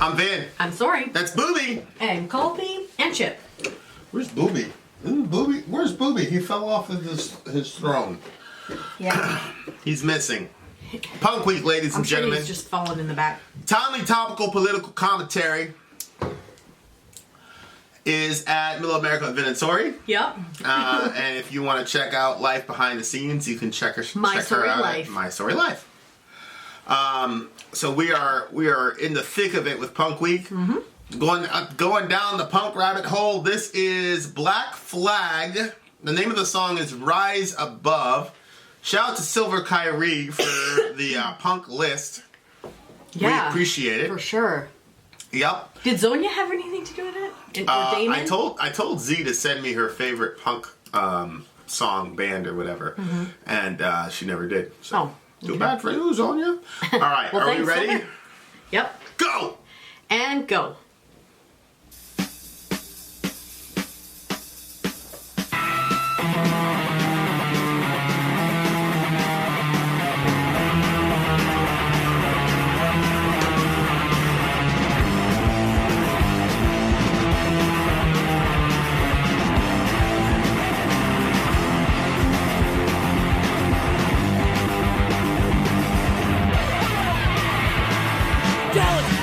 I'm Vin. I'm Sori. That's Booby. And Colby and Chip. Where's Booby? Where's Booby? He fell off of his throne. Yeah. He's missing. Punk Week, ladies and gentlemen. He's just fallen in the back. Timely topical political commentary is at Middle America with Vin and Sori. Yep. And if you want to check out life behind the scenes, you can check her out at My Sori Life. So we are in the thick of it with Punk Week. Mm-hmm. Going down the punk rabbit hole. This is Black Flag. The name of the song is Rise Above. Shout out to Silver Kyrie for the punk list. Yeah. We appreciate it. For sure. Yep. Did Zonia have anything to do with it? Or Damon? I told Z to send me her favorite punk song, band, or whatever. Mm-hmm. And she never did. So. Too bad for you, Zonia. All right, well, are we ready? Silver. Yep. Go! And go.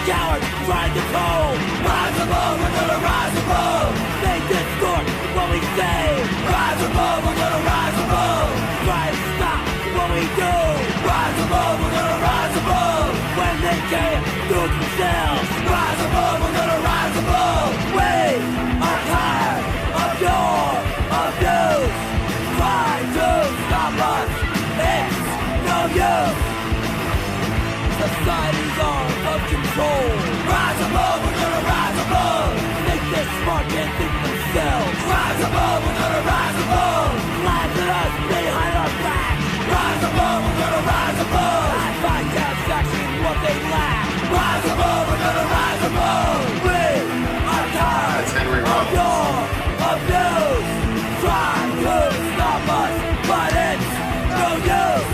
Cowards, trying to cold. Rise above, we're gonna rise above. They distort what we say. Rise above, we're gonna rise above. Try to stop what we do. Rise above, we're gonna rise above. When they can't do it themselves. Rise above, we're gonna rise above. We are tired of your abuse. Try to stop us. It's no use. Societies are of control. Rise above, we're gonna rise above. Think they're smart, can't think themselves. Rise above, we're gonna rise above. Laugh at us behind our back. Rise above, we're gonna rise above. I find satisfaction in what they lack. Rise above, we're gonna rise above. We are tired of your abuse. Try to stop us, but it's no use.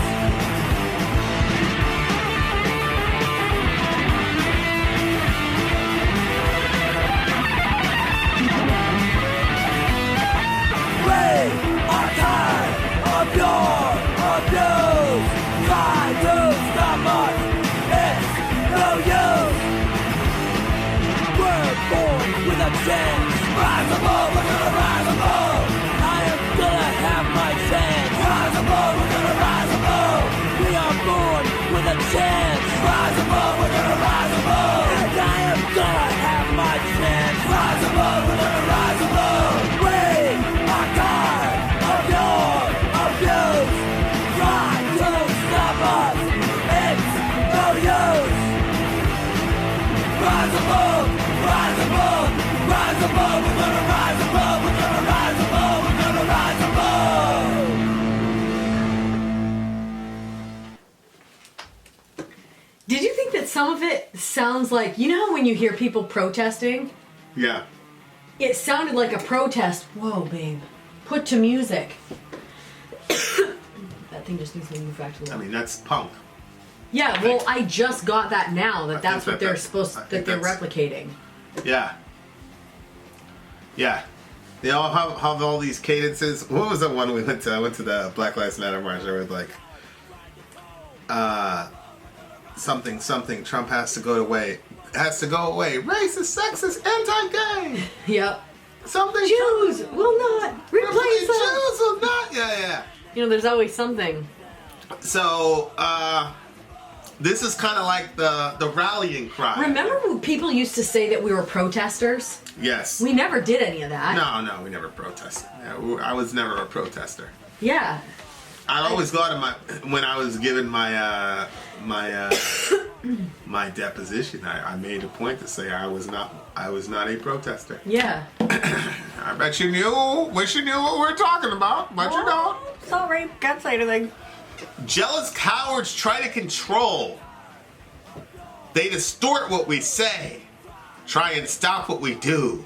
Are tired of your abuse. Try to stop us. It's no use. We're born with a chance. Rise above, we're gonna rise above. I am gonna have my chance. Rise above, we're gonna rise above. We are born with a chance. Rise above, we're gonna rise above. And I am gonna have my chance. Rise above, we're gonna rise above. We are tired of your abuse. Try to stop us. It's no use. Rise above, rise above, rise above. We're gonna rise above. We're gonna rise above. We're gonna rise above. Did you think that some of it sounds like, you know how when you hear people protesting? Yeah. It sounded like a protest. Whoa, babe. Put to music. That thing just needs to move back to the wall. I mean, that's punk. Yeah, well, I just got that now, that's what they're they're replicating. Yeah. Yeah. They all have all these cadences. What was the one we went to? I went to the Black Lives Matter march. There was like, something. Trump has to go away. Has to go away. Racist, sexist, anti-gay. Yep. Something. Jews will not replace us. Jews will not. Yeah. You know, there's always something. So, this is kind of like the rallying cry. Remember when people used to say that we were protesters? Yes. We never did any of that. No, we never protested. Yeah, I was never a protester. Yeah. I always got when I was given my my deposition, I made a point to say I was not a protester. Yeah. I bet you knew. Wish you knew what we're talking about, but you don't. Sorry, can't say anything. Jealous cowards try to control. They distort what we say. Try and stop what we do.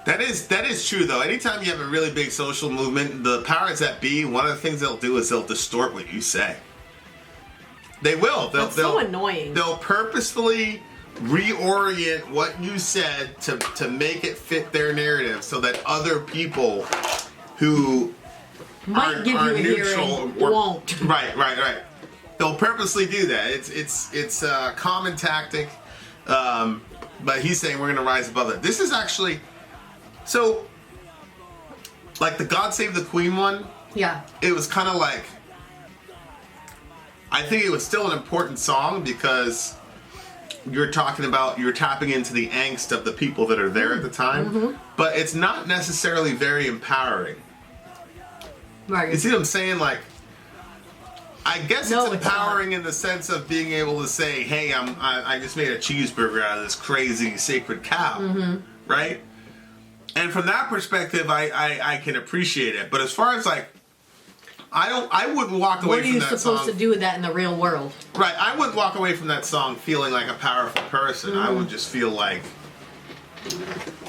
That is true, though. Anytime you have a really big social movement, the powers that be, one of the things they'll do is they'll distort what you say. They will. That's so annoying. They'll purposefully reorient what you said to make it fit their narrative so that other people who might give you a hearing won't. Right. They'll purposely do that. It's a common tactic. But he's saying we're going to rise above it. This is actually so like the God Save the Queen one. Yeah. It was kind of like, I think it was still an important song because you're tapping into the angst of the people that are there at the time. Mm-hmm. But it's not necessarily very empowering. Right. You see what I'm saying? Like, I guess it's empowering in the sense of being able to say, hey, I just made a cheeseburger out of this crazy sacred cow. Mm-hmm. Right? And from that perspective, I can appreciate it. But as far as like, I wouldn't walk away from that song. What are you supposed to do with that in the real world? Right. I wouldn't walk away from that song feeling like a powerful person. Mm-hmm. I would just feel like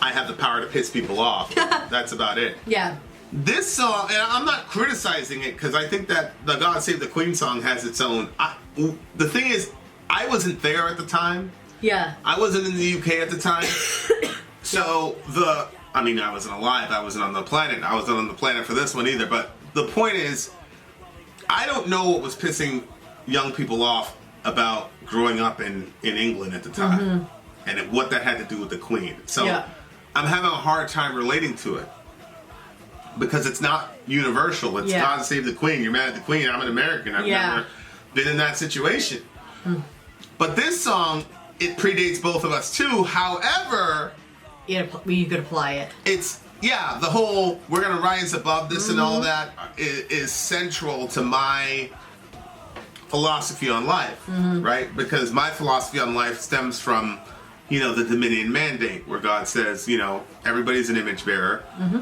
I have the power to piss people off. That's about it. Yeah. This song, and I'm not criticizing it because I think that the God Save the Queen song has its own. The thing is, I wasn't there at the time. Yeah. I wasn't in the UK at the time. So I wasn't alive. I wasn't on the planet. I wasn't on the planet for this one either. But the point is, I don't know what was pissing young people off about growing up in England at the time. Mm-hmm. And what that had to do with the Queen. So I'm having a hard time relating to it. Because it's not universal. It's God Save the Queen. You're mad at the Queen. I'm an American. I've never been in that situation. Mm. But this song, it predates both of us too. However, you could apply it. It's, the whole we're going to rise above this and all that is central to my philosophy on life. Mm-hmm. Right? Because my philosophy on life stems from, the Dominion Mandate where God says, everybody's an image bearer. Mm-hmm.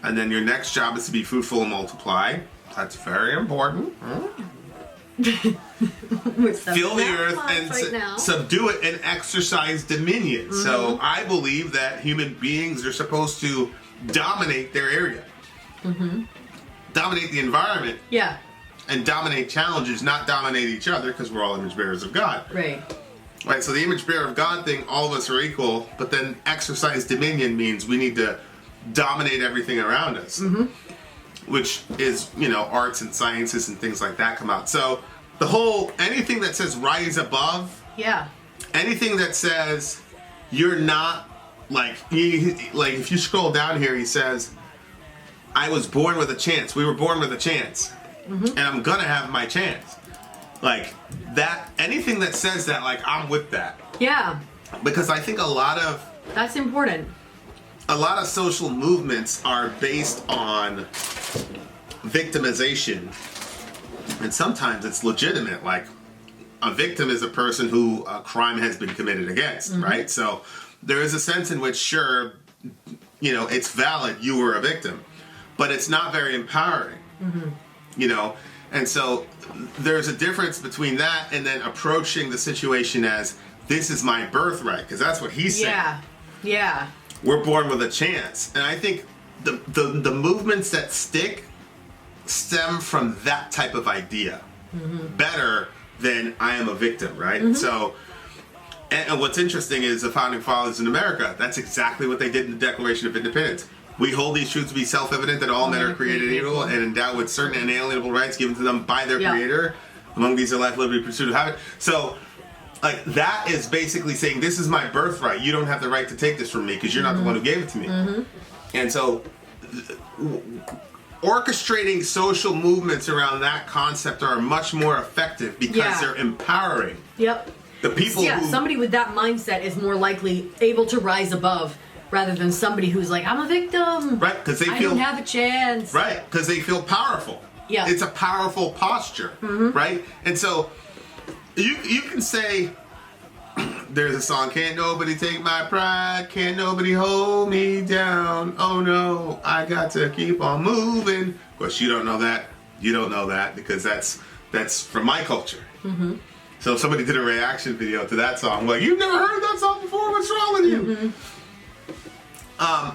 And then your next job is to be fruitful and multiply. That's very important. Fill the earth and subdue it and exercise dominion. Mm-hmm. So I believe that human beings are supposed to dominate their area. Mm-hmm. Dominate the environment. Yeah. And dominate challenges, not dominate each other because we're all image bearers of God. Right. Right, so the image bearer of God thing, all of us are equal, but then exercise dominion means we need to dominate everything around us, which is, arts and sciences and things like that come out. So the whole, anything that says rise above, anything that says you're not, like if you scroll down here, he says, I was born with a chance. We were born with a chance. And I'm gonna have my chance. Like, that, anything that says that, like, I'm with that. Yeah. Because I think that's important. A lot of social movements are based on victimization, and sometimes it's legitimate. Like, a victim is a person who a crime has been committed against, right? So there is a sense in which, sure, it's valid, you were a victim, but it's not very empowering, And so there's a difference between that and then approaching the situation as, this is my birthright, because that's what he's saying. Yeah. We're born with a chance. And I think the movements that stick stem from that type of idea. Better than I am a victim, right? So, and what's interesting is the Founding Fathers in America, that's exactly what they did in the Declaration of Independence. We hold these truths to be self-evident that all men are created equal and endowed with certain inalienable rights given to them by their Creator. Among these are life, liberty, pursuit of happiness. So, like, that is basically saying, this is my birthright. You don't have the right to take this from me because you're not the one who gave it to me. And so, orchestrating social movements around that concept are much more effective because they're empowering. Yep. The people somebody with that mindset is more likely able to rise above rather than somebody who's like, I'm a victim. Right, because I don't have a chance. Right, because they feel powerful. Yeah. It's a powerful posture, right? And so, you can say, there's a song, can't nobody take my pride, can't nobody hold me down, oh no, I got to keep on moving. Of course, you don't know that because that's from my culture. So if somebody did a reaction video to that song, like, you've never heard that song before, what's wrong with you?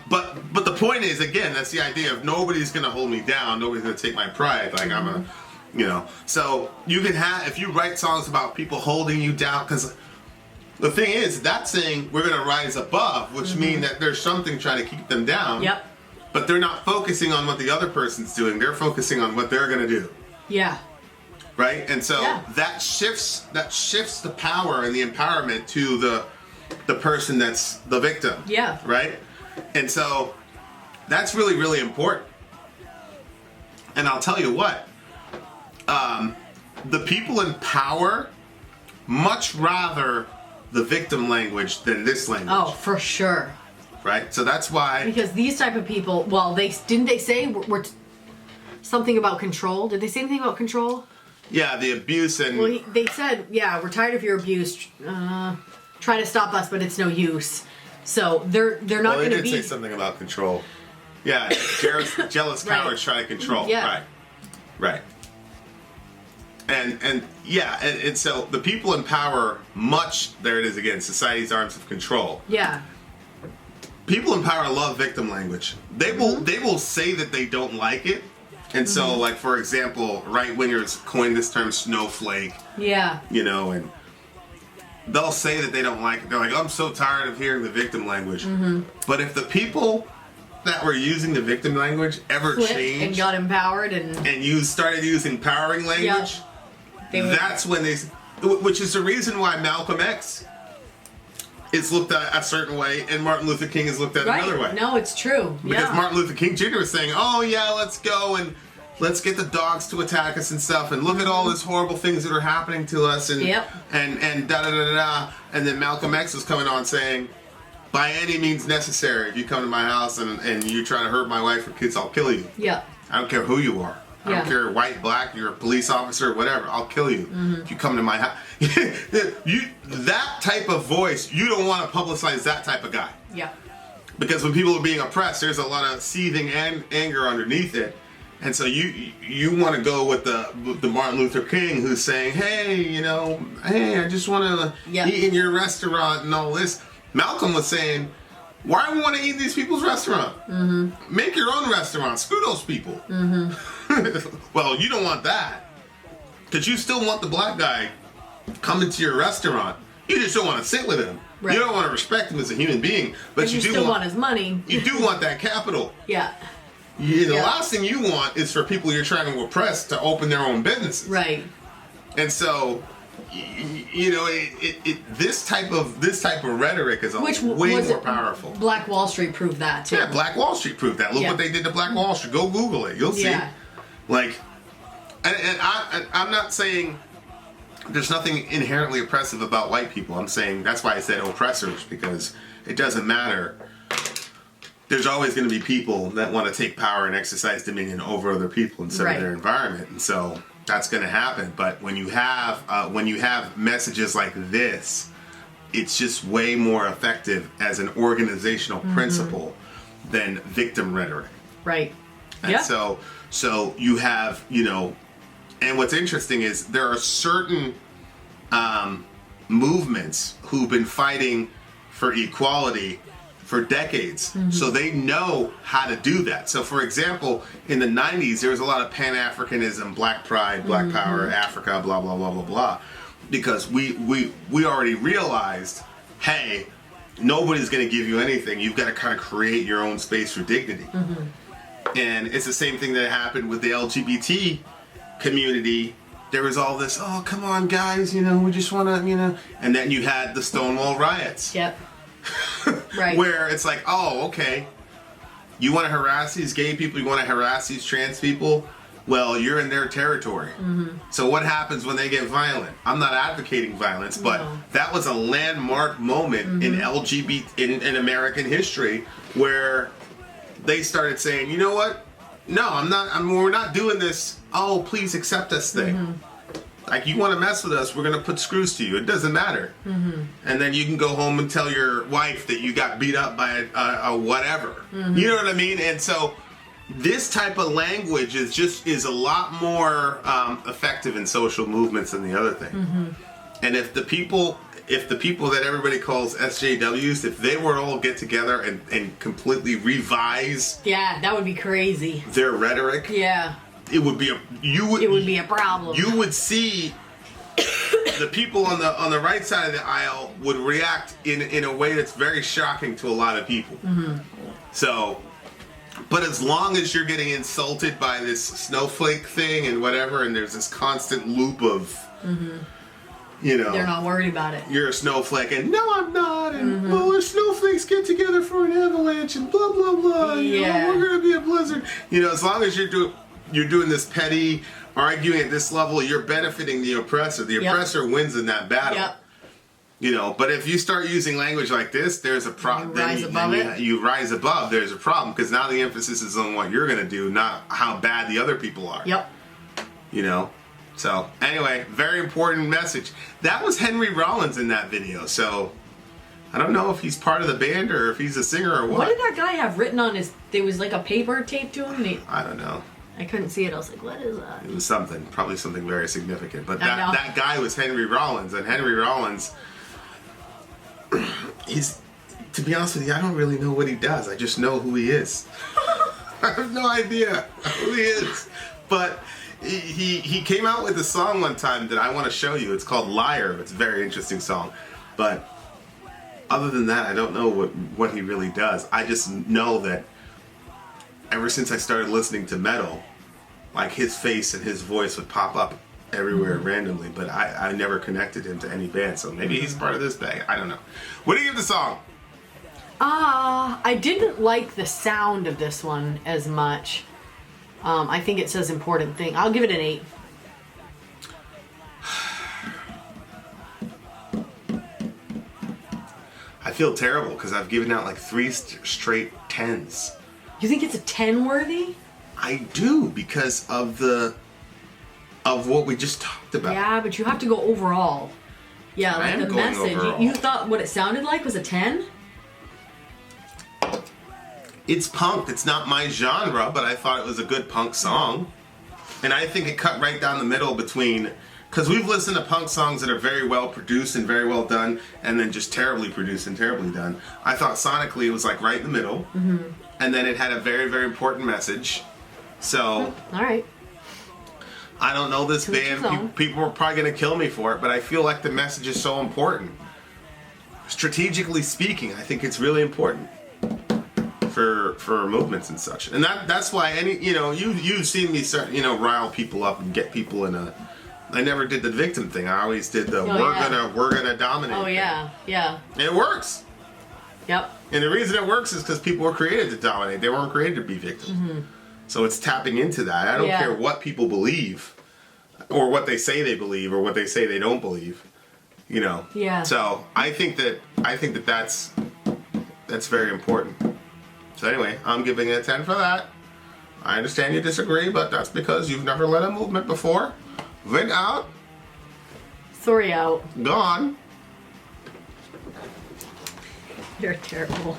But the point is, again, that's the idea of nobody's gonna hold me down, nobody's gonna take my pride. Like, You know, so you can have, if you write songs about people holding you down, because the thing is, that's saying we're going to rise above, which means that there's something trying to keep them down. Yep. But they're not focusing on what the other person's doing. They're focusing on what they're going to do. Yeah. Right? And so that shifts the power and the empowerment to the person that's the victim. Yeah. Right? And so that's really, really important. And I'll tell you what, the people in power much rather the victim language than this language. Oh, for sure. Right? So that's why... Because these type of people, well, they say we're something about control? Did they say anything about control? Yeah, the abuse and... Well, they said, yeah, we're tired of your abuse. Try to stop us, but it's no use. So they're not going to be... Well, they did say something about control. Yeah, jealous cowards try to control. Yeah. Right. And yeah, and so the people in power, there it is again, society's arms of control. Yeah. People in power love victim language. They will say that they don't like it. And so, like, for example, right-wingers coined this term snowflake. Yeah. You know, and they'll say that they don't like it. They're like, I'm so tired of hearing the victim language. But if the people that were using the victim language ever changed and got empowered and you started using empowering language, that's when which is the reason why Malcolm X is looked at a certain way and Martin Luther King is looked at another way. No, it's true. Because Martin Luther King Jr. was saying, oh yeah, let's go and let's get the dogs to attack us and stuff, and look at all these horrible things that are happening to us, and and da da da da. And then Malcolm X was coming on saying, by any means necessary, if you come to my house and you try to hurt my wife or kids, I'll kill you. Yeah. I don't care who you are. I don't care, white, black, you're a police officer, whatever. I'll kill you if you come to my house. That type of voice, you don't want to publicize that type of guy. Yeah. Because when people are being oppressed, there's a lot of seething anger underneath it. And so you want to go with the Martin Luther King who's saying, hey, I just want to eat in your restaurant and all this. Malcolm was saying, why do we want to eat in these people's restaurant? Make your own restaurant. Screw those people. Well, you don't want that. Because you still want the black guy coming to your restaurant. You just don't want to sit with him. Right. You don't want to respect him as a human being. But you still want his money. You do want that capital. Yeah. The last thing you want is for people you're trying to oppress to open their own businesses. Right. And so... this type of rhetoric is way more powerful. Black Wall Street proved that too. Yeah, Black Wall Street proved that. Look what they did to Black Wall Street. Go Google it. You'll see. Yeah. Like, and I'm not saying there's nothing inherently oppressive about white people. I'm saying that's why I said oppressors, because it doesn't matter. There's always going to be people that want to take power and exercise dominion over other people instead of their environment, and so. That's going to happen, but when you have messages like this, it's just way more effective as an organizational principle than victim rhetoric. Right. And so you have, and what's interesting is there are certain movements who've been fighting for equality for decades, so they know how to do that. So for example, in the 90s there was a lot of Pan-Africanism, black pride, black power, Africa, blah blah blah blah blah, because we already realized, hey, nobody's going to give you anything. You've got to kind of create your own space for dignity. And it's the same thing that happened with the LGBT community. There was all this, oh come on guys, we just want to, and then you had the Stonewall riots. Yep. Right. Where it's like, oh, okay, you want to harass these gay people, you want to harass these trans people, well, you're in their territory. So what happens when they get violent? I'm not advocating violence, but that was a landmark moment in LGBT, in American history, where they started saying, you know what? No, we're not doing this, oh, please accept us thing. Like, you want to mess with us, we're going to put screws to you. It doesn't matter. And then you can go home and tell your wife that you got beat up by a whatever. You know what I mean? And so this type of language is a lot more effective in social movements than the other thing. And if the people that everybody calls SJWs, if they were all get together and completely revise... Yeah, that would be crazy. ...their rhetoric... Yeah. it would be a problem. You would see the people on the right side of the aisle would react in a way that's very shocking to a lot of people. Mm-hmm. So, but as long as you're getting insulted by this snowflake thing and whatever, and there's this constant loop of, you know, they're not worried about it. You're a snowflake, and no, I'm not, and well, the snowflakes get together for an avalanche, and blah blah blah. You know, we're gonna be a blizzard. You know, as long as you're doing this petty arguing at this level, you're benefiting the oppressor. The oppressor wins in that battle. Yep. You know, but if you start using language like this, there's a problem. You rise above. There's a problem because now the emphasis is on what you're gonna do, not how bad the other people are. Yep. You know. So, anyway, very important message. That was Henry Rollins in that video, so I don't know if he's part of the band or if he's a singer or what. What did that guy have written on his... There was like a paper taped to him? I don't know. I couldn't see it. I was like, what is that? It was something, probably something very significant. But that guy was Henry Rollins, and Henry Rollins, he's... To be honest with you, I don't really know what he does. I just know who he is. I have no idea who he is. But... He came out with a song one time that I want to show you. It's called Liar. It's a very interesting song. But other than that, I don't know what he really does. I just know that ever since I started listening to metal, like his face and his voice would pop up everywhere randomly. But I never connected him to any band. So maybe he's part of this band. I don't know. What do you give the song? I didn't like the sound of this one as much. I think it says important thing. I'll give it an 8. I feel terrible because I've given out like 3 straight 10s. You think it's a 10 worthy? I do because of what we just talked about. Yeah, but you have to go overall. Yeah, like the message. You thought what it sounded like was a 10? It's punk. It's not my genre, but I thought it was a good punk song. And I think it cut right down the middle between... Because we've listened to punk songs that are very well produced and very well done, and then just terribly produced and terribly done. I thought sonically it was like right in the middle. Mm-hmm. And then it had a very, very important message. So... All right. I don't know this band. People are probably going to kill me for it, but I feel like the message is so important. Strategically speaking, I think it's really important. For movements and such, and that's why you've seen me start rile people up and get people in a. I never did the victim thing. I always did the we're gonna dominate. Oh yeah, yeah. And it works. Yep. And the reason it works is because people were created to dominate. They weren't created to be victims. Mm-hmm. So it's tapping into that. I don't care what people believe, or what they say they believe, or what they say they don't believe. You know. Yeah. So I think that that's very important. So anyway, I'm giving it a 10 for that. I understand you disagree, but that's because you've never led a movement before. Vin out. Sori out. Gone. You're terrible.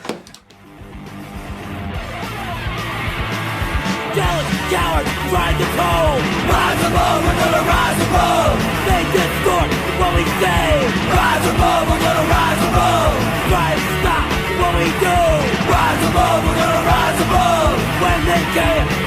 Jealous cowards ride the cold. Rise above, we're gonna rise above. They distort what we say. Rise above, we're gonna rise above. Try to stop what we do. Rise above, we're gonna rise above. When they can't